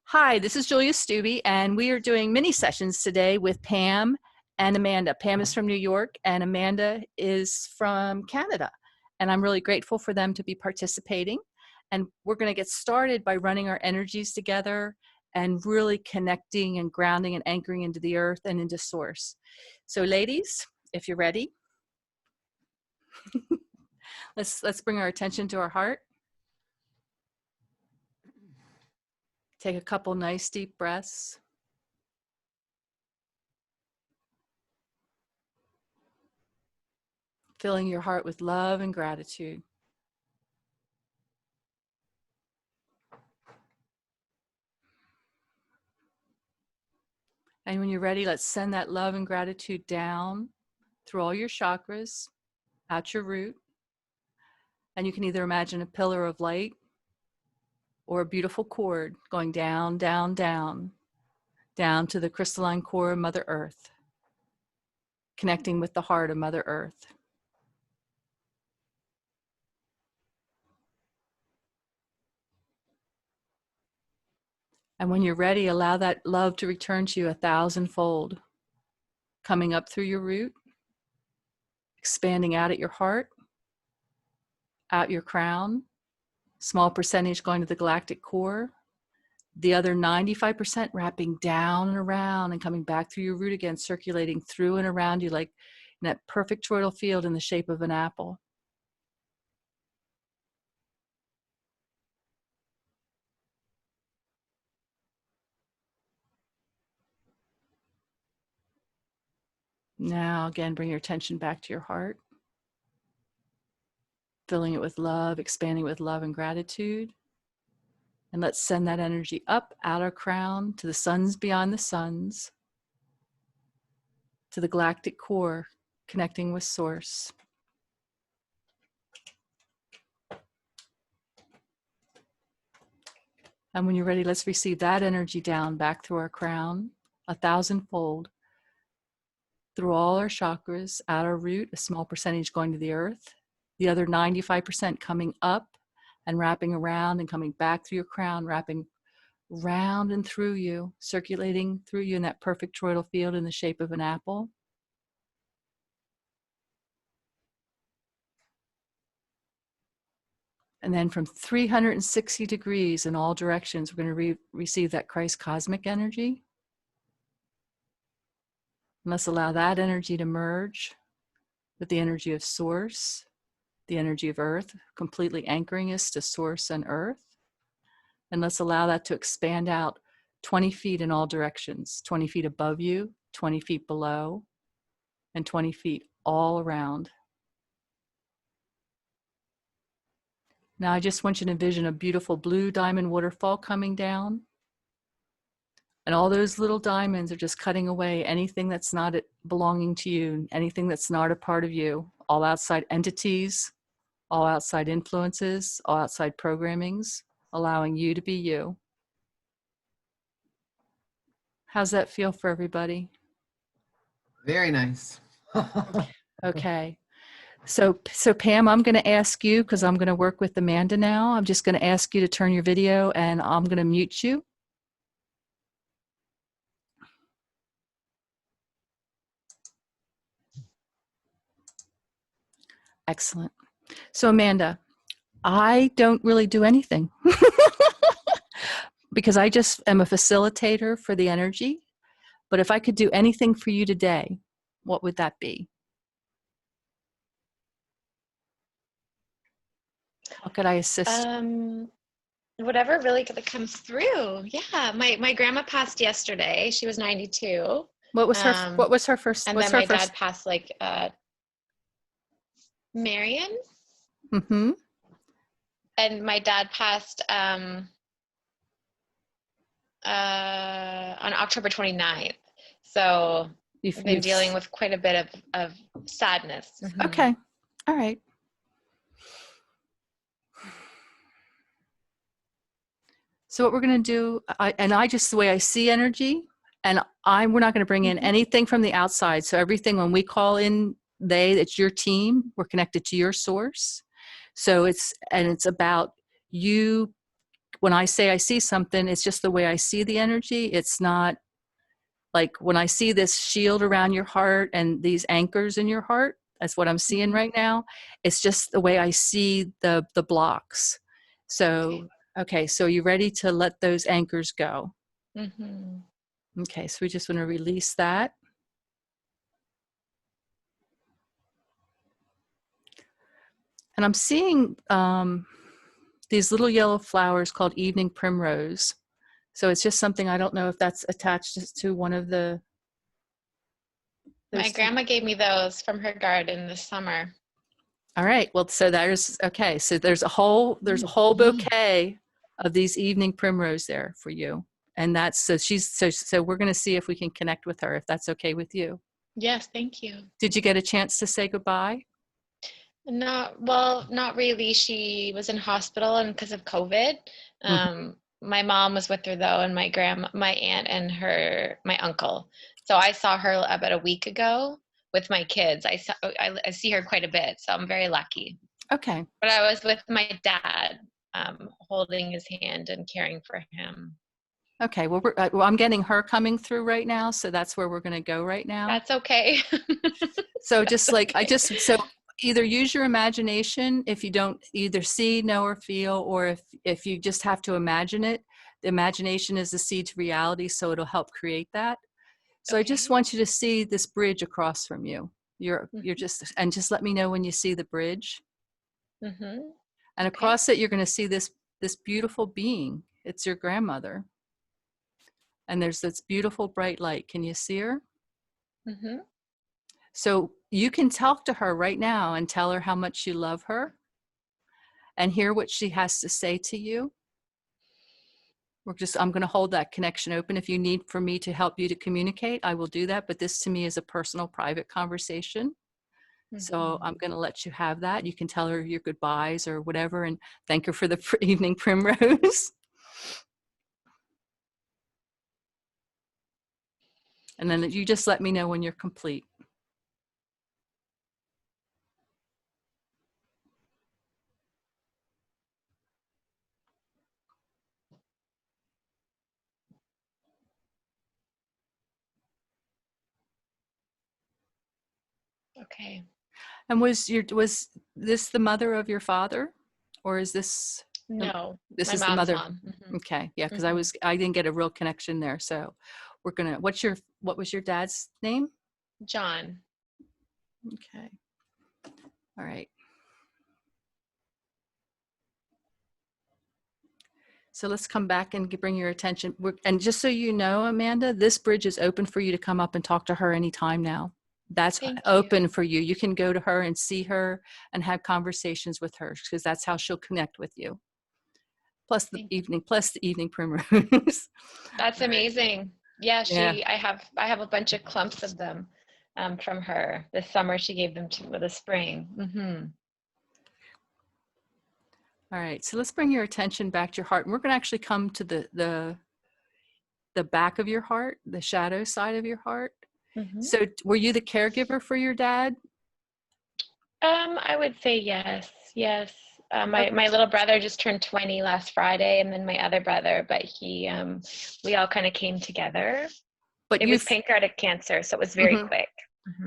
Hi, this is Julia Stubbe, and we are doing mini sessions today with Pam and Amanda. Pam is from New York, and Amanda is from Canada. And I'm really grateful for them to be participating. And we're going to get started by running our energies together and really connecting and grounding and anchoring into the earth and into source. So ladies, if you're ready, let's bring our attention to our heart. Take a couple nice deep breaths. Filling your heart with love and gratitude. And when you're ready, let's send that love and gratitude down through all your chakras, out your root. And you can either imagine a pillar of light or a beautiful cord going down, down, down, down to the crystalline core of Mother Earth, connecting with the heart of Mother Earth. And when you're ready, allow that love to return to you 1,000-fold, coming up through your root, expanding out at your heart, out your crown, small percentage going to the galactic core, the other 95% wrapping down and around and coming back through your root again, circulating through and around you like in that perfect toroidal field in the shape of an apple. Now, again, bring your attention back to your heart, filling it with love, expanding it with love and gratitude. And let's send that energy up out our crown to the suns beyond the suns, to the galactic core, connecting with source. And when you're ready, let's receive that energy down back through our crown, 1,000-fold, through all our chakras, out our root, a small percentage going to the earth, the other 95% coming up and wrapping around and coming back through your crown, wrapping round and through you, circulating through you in that perfect toroidal field in the shape of an apple. And then from 360 degrees in all directions, we're going to receive that Christ cosmic energy. And let's allow that energy to merge with the energy of source, the energy of earth, completely anchoring us to source and earth. And let's allow that to expand out 20 feet in all directions, 20 feet above you, 20 feet below, and 20 feet all around. Now I just want you to envision a beautiful blue diamond waterfall coming down. And all those little diamonds are just cutting away anything that's not belonging to you, anything that's not a part of you, all outside entities, all outside influences, all outside programmings, allowing you to be you. How's that feel for everybody? Very nice. Okay. So Pam, I'm going to ask you, because I'm going to work with Amanda now, I'm just going to ask you to turn your video and I'm going to mute you. Excellent. So Amanda, I don't really do anything because I just am a facilitator for the energy. But if I could do anything for you today, what would that be? How could I assist? Whatever really comes through. Yeah, my grandma passed yesterday. She was 92. What was her first? And what's then her my first? dad passed like Marion. Mm-hmm. And my dad passed on October 29th. So I've been dealing with quite a bit of sadness. Mm-hmm. Okay. All right. So what we're going to do, I just, the way I see energy, and we're not going to bring in anything from the outside. So everything, when we call in it's your team, we're connected to your source. So it's about you when I say I see something, it's just the way I see the energy. It's not like when I see this shield around your heart and these anchors in your heart, that's what I'm seeing right now. It's just the way I see the blocks. So, okay, so you ready to let those anchors go? Mm-hmm. Okay, so we just want to release that. And I'm seeing these little yellow flowers called evening primrose. So it's just something, I don't know if that's attached to one of the. My grandma gave me those from her garden this summer. All right. Well, so there's, okay. So there's a whole bouquet of these evening primrose there for you. And that's, so we're going to see if we can connect with her, if that's okay with you. Yes, thank you. Did you get a chance to say goodbye? Not really. She was in hospital and because of COVID. My mom was with her though, and my aunt and my uncle. So I saw her about a week ago with my kids. I see her quite a bit, so I'm very lucky. Okay. But I was with my dad, holding his hand and caring for him. Okay. Well, I'm getting her coming through right now, so that's where we're going to go right now. That's okay. So just like, so either use your imagination if you don't either see, know, or feel, or if you just have to imagine it. The imagination is the seed to reality, so it'll help create that. So I just want you to see this bridge across from you. You're just let me know when you see the bridge. And across it, you're going to see this beautiful being. It's your grandmother. And there's this beautiful bright light. Can you see her? So you can talk to her right now and tell her how much you love her and hear what she has to say to you. I'm going to hold that connection open. If you need for me to help you to communicate, I will do that. But this to me is a personal, private conversation. So I'm going to let you have that. You can tell her your goodbyes or whatever and thank her for the evening primrose. And then you just let me know when you're complete. Okay. And was this the mother of your father, or is this? No, this my is mom's the mother. mom. Okay, yeah, because I didn't get a real connection there. So we're gonna. What was your dad's name? John. Okay. All right. So let's come back and bring your attention. And just so you know, Amanda, this bridge is open for you to come up and talk to her anytime now. That's open for you. You can go to her and see her and have conversations with her because that's how she'll connect with you. Plus the evening primrose. That's amazing. Yeah, I have a bunch of clumps of them from her this summer. She gave them to me the spring. All right, so let's bring your attention back to your heart. And we're going to actually come to the back of your heart, the shadow side of your heart. So were you the caregiver for your dad? I would say yes. My little brother just turned 20 last Friday, and then my other brother, but we all kind of came together. But it was pancreatic cancer, so it was very quick.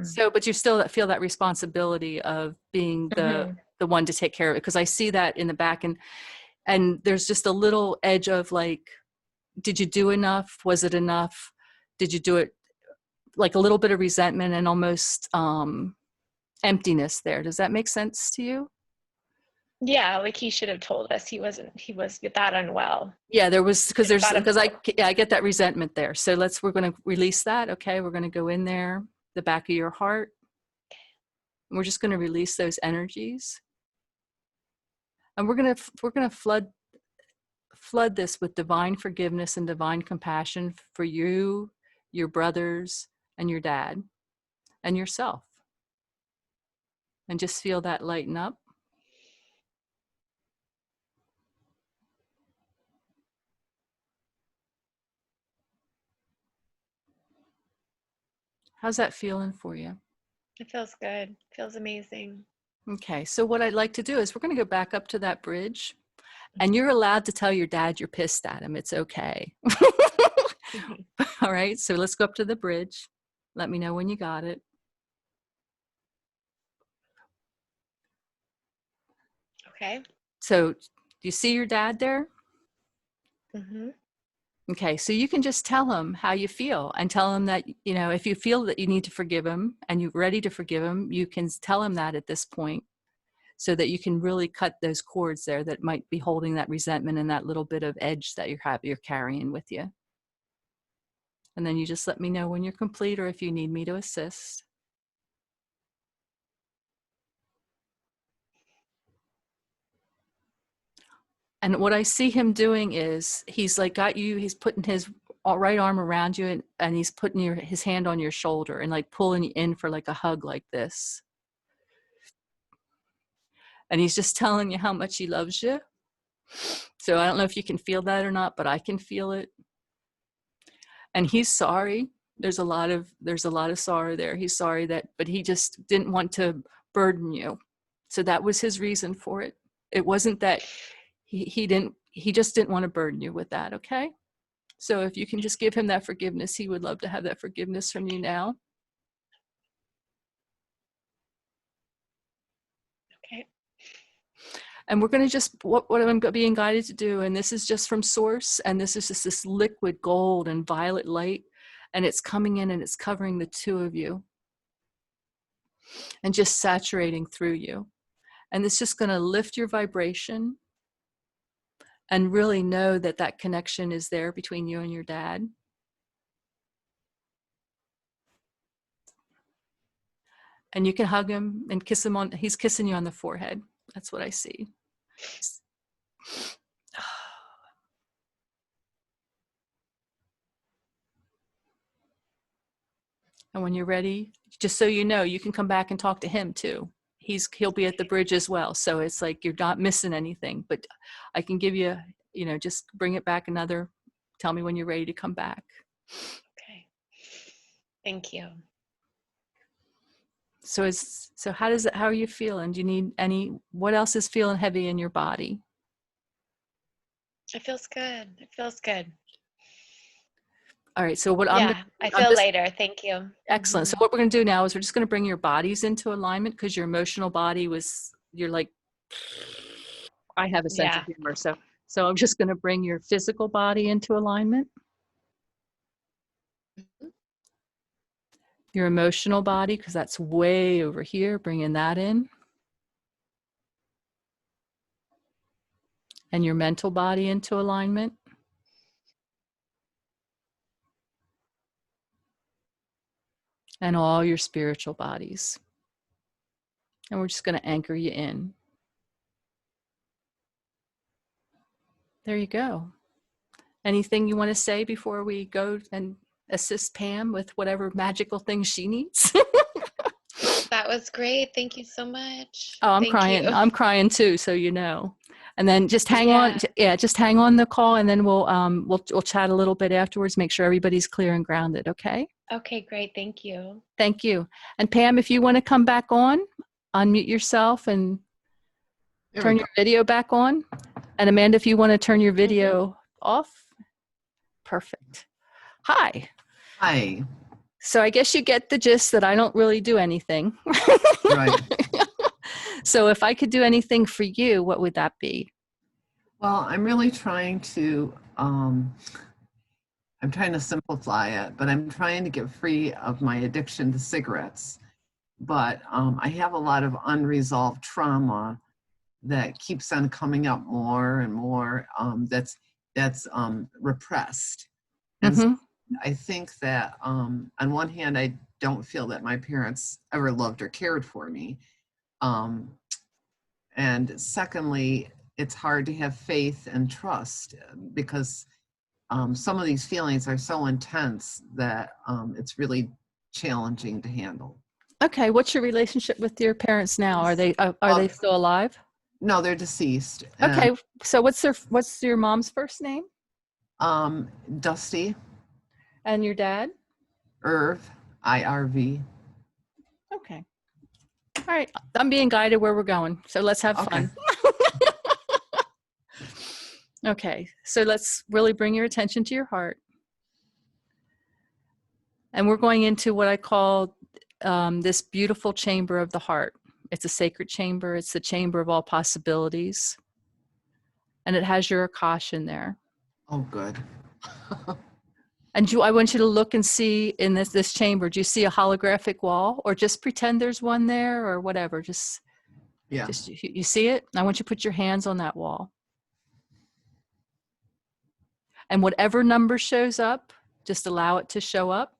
So, but you still feel that responsibility of being the one to take care of it, because I see that in the back, and there's just a little edge of like, did you do enough? Was it enough? Did you do it? Like a little bit of resentment and almost emptiness there. Does that make sense to you? Yeah, like he should have told us. He was that unwell. Yeah, because I get that resentment there. So we're going to release that. Okay, we're going to go in there, the back of your heart. And we're just going to release those energies, and we're going to flood this with divine forgiveness and divine compassion for you, your brothers, and your dad, and yourself, and just feel that lighten up. How's that feeling for you? It feels good. It feels amazing. Okay, so what I'd like to do is we're going to go back up to that bridge, And you're allowed to tell your dad you're pissed at him. It's okay. All right, so let's go up to the bridge. Let me know when you got it. Okay. So do you see your dad there? Mm-hmm. Okay, so you can just tell him how you feel and tell him that, you know, if you feel that you need to forgive him and you're ready to forgive him, you can tell him that at this point so that you can really cut those cords there that might be holding that resentment and that little bit of edge that you're carrying with you. And then you just let me know when you're complete or if you need me to assist. And what I see him doing is he's like got you, he's putting his right arm around you and he's putting his hand on your shoulder and like pulling you in for like a hug like this. And he's just telling you how much he loves you. So I don't know if you can feel that or not, but I can feel it. And he's sorry. There's a lot of sorrow there. He's sorry but he just didn't want to burden you. So that was his reason for it. It wasn't that he just didn't want to burden you with that, okay? So if you can just give him that forgiveness, he would love to have that forgiveness from you now. Okay. And we're going to just, what I'm being guided to do, and this is just from source, and this is just this liquid gold and violet light, and it's coming in and it's covering the two of you and just saturating through you. And it's just going to lift your vibration and really know that that connection is there between you and your dad. And you can hug him and kiss him he's kissing you on the forehead. That's what I see. And when you're ready, just so you know, you can come back and talk to him too. He'll be at the bridge as well. So it's like you're not missing anything, but I can give you, just bring it back tell me when you're ready to come back. Okay. Thank you. So how are you feeling? Do you need what else is feeling heavy in your body? It feels good. It feels good. All right. So I feel later. Thank you. Excellent. Mm-hmm. So what we're going to do now is we're just going to bring your bodies into alignment because your emotional body you're like, I have a sense of humor. So I'm just going to bring your physical body into alignment. Your emotional body, because that's way over here, bringing that in. And your mental body into alignment. And all your spiritual bodies. And we're just going to anchor you in. There you go. Anything you want to say before we go and assist Pam with whatever magical things she needs? That was great. Thank you so much. Oh, I'm Thank crying. you. I'm crying too, so you know. And then just hang on. Yeah, just hang on the call, and then we'll chat a little bit afterwards. Make sure everybody's clear and grounded. Okay. Okay, great. Thank you. Thank you. And Pam, if you want to come back on, unmute yourself and turn your video back on. And Amanda, if you want to turn your video off, perfect. Hi. Hi. So I guess you get the gist that I don't really do anything. Right. So if I could do anything for you, what would that be? Well, I'm really trying to, I'm trying to simplify it, but I'm trying to get free of my addiction to cigarettes. But I have a lot of unresolved trauma that keeps on coming up more and more, that's repressed. And so I think that on one hand, I don't feel that my parents ever loved or cared for me. And secondly, it's hard to have faith and trust because some of these feelings are so intense that it's really challenging to handle. Okay, what's your relationship with your parents now? Are they still alive? No, they're deceased. Okay, so what's your mom's first name? Dusty. And your dad? Irv, IRV. Okay. All right, I'm being guided where we're going, so let's have fun. Okay, so let's really bring your attention to your heart. And we're going into what I call this beautiful chamber of the heart. It's a sacred chamber. It's the chamber of all possibilities. And it has your Akash in there. Oh, good. And I want you to look and see in this chamber, do you see a holographic wall? Or just pretend there's one there or whatever. Just you see it? I want you to put your hands on that wall. And whatever number shows up, just allow it to show up.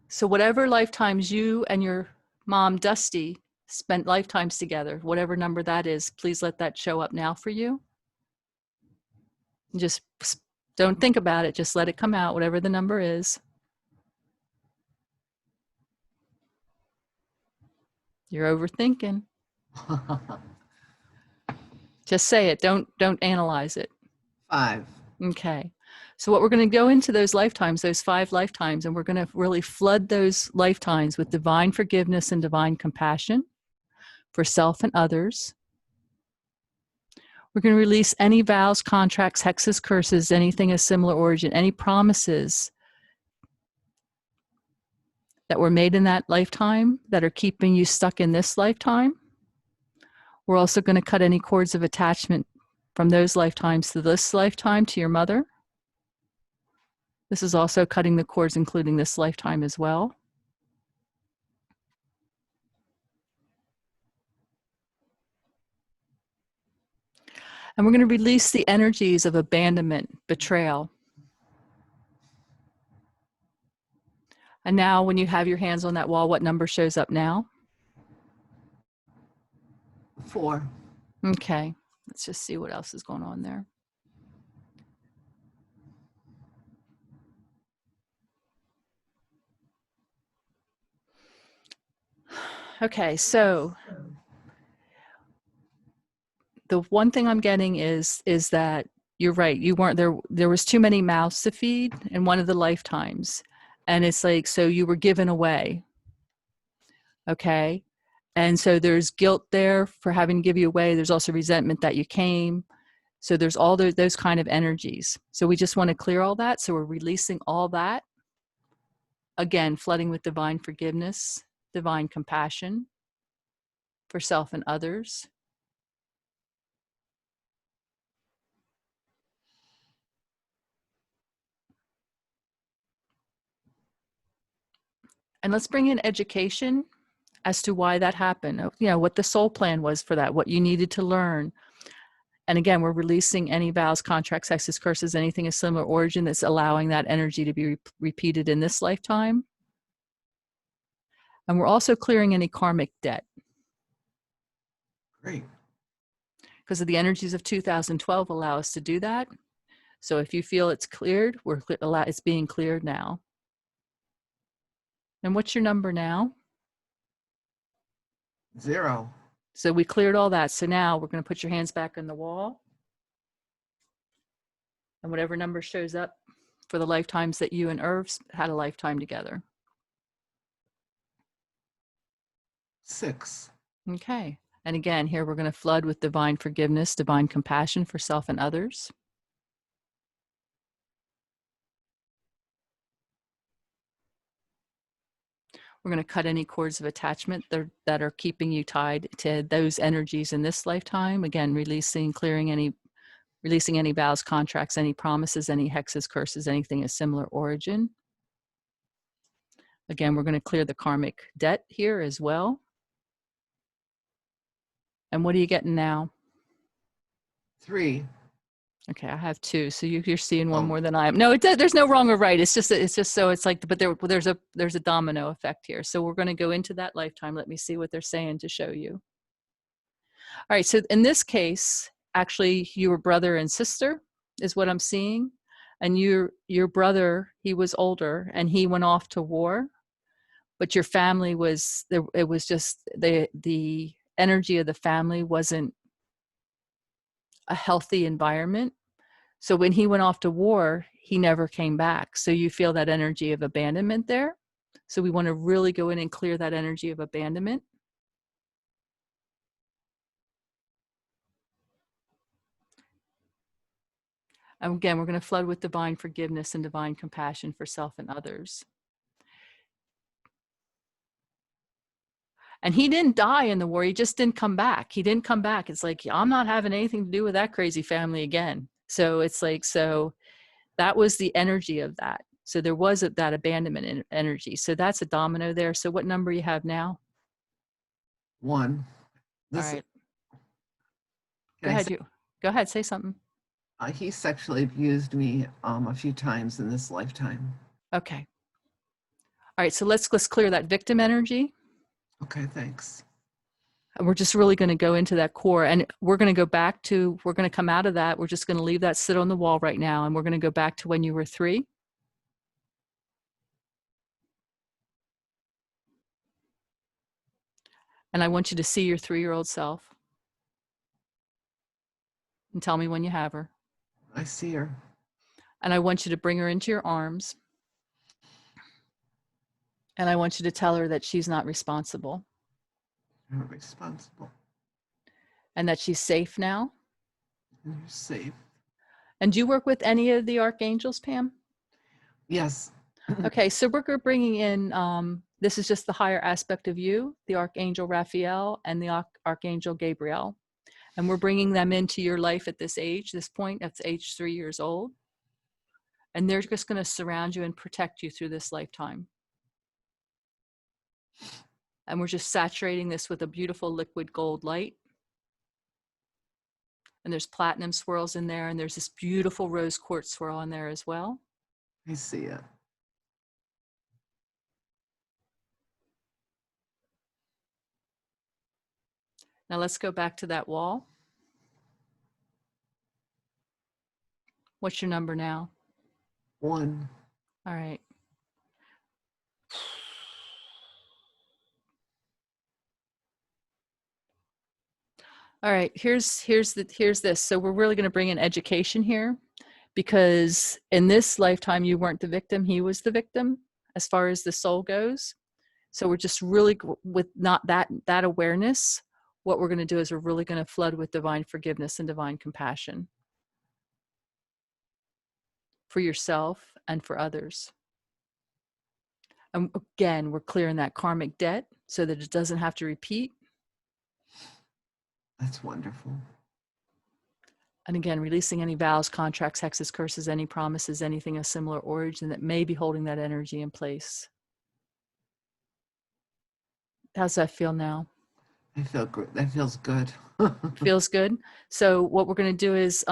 So whatever lifetimes you and your mom, Dusty, spent lifetimes together, whatever number that is, please let that show up now for you. And just don't think about it. Just let it come out, whatever the number is. You're overthinking. Just say it. Don't analyze it. 5. Okay. So what we're going to go into those lifetimes, those 5 lifetimes, and we're going to really flood those lifetimes with divine forgiveness and divine compassion for self and others. We're going to release any vows, contracts, hexes, curses, anything of similar origin, any promises that were made in that lifetime that are keeping you stuck in this lifetime. We're also going to cut any cords of attachment from those lifetimes to this lifetime to your mother. This is also cutting the cords, including this lifetime as well. And we're going to release the energies of abandonment, betrayal. And now when you have your hands on that wall, what number shows up now? 4. Okay, let's just see what else is going on there. Okay, so the one thing I'm getting is that you're right. You weren't there. There was too many mouths to feed in one of the lifetimes. And it's like, so you were given away. Okay. And so there's guilt there for having to give you away. There's also resentment that you came. So there's all those kind of energies. So we just want to clear all that. So we're releasing all that. Again, flooding with divine forgiveness, divine compassion for self and others. And let's bring in education as to why that happened, you know, what the soul plan was for that, what you needed to learn. And again, we're releasing any vows, contracts, hexes, curses, anything of similar origin that's allowing that energy to be repeated in this lifetime. And we're also clearing any karmic debt. Great. Because of the energies of 2012 allow us to do that. So if you feel it's cleared, it's being cleared now. And what's your number now? 0. So we cleared all that. So now we're going to put your hands back on the wall. And whatever number shows up for the lifetimes that you and Irv had a lifetime together. 6. Okay. And again, here we're going to flood with divine forgiveness, divine compassion for self and others. We're going to cut any cords of attachment that are keeping you tied to those energies in this lifetime. Again, releasing any vows, contracts, any promises, any hexes, curses, anything of similar origin. Again, we're going to clear the karmic debt here as well. And what are you getting now? 3. Okay, I have 2. So you're seeing one more than I am. No, there's no wrong or right. It's just so it's like, but there's a domino effect here. So we're going to go into that lifetime. Let me see what they're saying to show you. All right. So in this case, actually, you were brother and sister, is what I'm seeing, and your brother, he was older and he went off to war, but your family was there. It was just the energy of the family wasn't a healthy environment. So when he went off to war, he never came back. So you feel that energy of abandonment there. So we want to really go in and clear that energy of abandonment. And again, we're going to flood with divine forgiveness and divine compassion for self and others. And he didn't die in the war. He just didn't come back. He didn't come back. It's like, I'm not having anything to do with that crazy family again. So it's like, so that was the energy of that. So there was that abandonment energy. So that's a domino there. So what number you have now? 1. All This, right. Go can I ahead. say, Go ahead. Say something. he sexually abused me a few times in this lifetime. Okay. All right. So let's clear that victim energy. Okay, thanks. And we're just really going to go into that core, and we're going to go back to, we're going to come out of that. We're just going to leave that sit on the wall right now. And we're going to go back to when you were 3. And I want you to see your 3-year-old self and tell me when you have her. I see her. And I want you to bring her into your arms. And I want you to tell her that she's not responsible. You're responsible. And that she's safe now. You're safe. And do you work with any of the archangels, Pam? Yes. Okay, so we're bringing in, this is just the higher aspect of you, the Archangel Raphael and the Archangel Gabriel. And we're bringing them into your life at this age, this point, that's age 3 years old. And they're just going to surround you and protect you through this lifetime. And we're just saturating this with a beautiful liquid gold light. And there's platinum swirls in there, and there's this beautiful rose quartz swirl in there as well. I see it. Now let's go back to that wall. What's your number now? 1. All right. All right, here's this. So we're really going to bring in education here, because in this lifetime you weren't the victim, he was the victim as far as the soul goes. So we're just really, with not that awareness, what we're going to do is we're really going to flood with divine forgiveness and divine compassion for yourself and for others. And again, we're clearing that karmic debt so that it doesn't have to repeat. That's wonderful. And again, releasing any vows, contracts, hexes, curses, any promises, anything of similar origin that may be holding that energy in place. How's that feel now? I feel good. That feels good. Feels good. So what we're going to do is,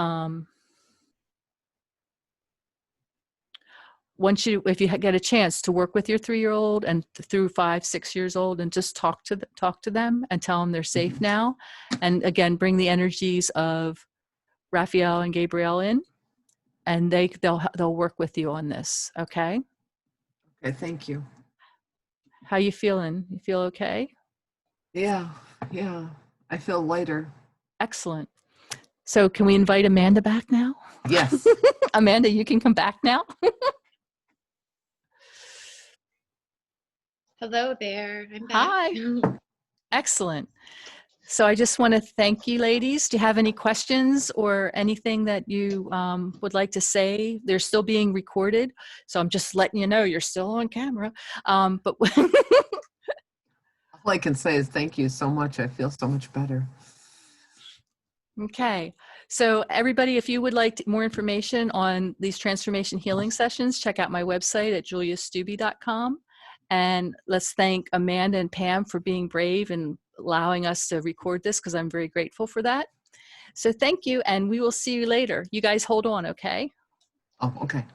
once you, if you get a chance to work with your 3-year-old and through 5, 6 years old, and just talk to them and tell them they're safe now. And again, bring the energies of Raphael and Gabriel in, and they'll work with you on this. Okay. Okay, thank you. How you feeling? You feel okay? Yeah. I feel lighter. Excellent. So can we invite Amanda back now? Yes. Amanda, you can come back now. Hello there. I'm back. Hi. Excellent. So I just want to thank you, ladies. Do you have any questions or anything that you would like to say? They're still being recorded, so I'm just letting you know you're still on camera. But All I can say is thank you so much. I feel so much better. okay. So everybody, if you would like more information on these transformation healing sessions, check out my website at juliastubbe.com. And let's thank Amanda and Pam for being brave and allowing us to record this, because I'm very grateful for that. So thank you, and we will see you later. You guys hold on, okay? Oh, okay.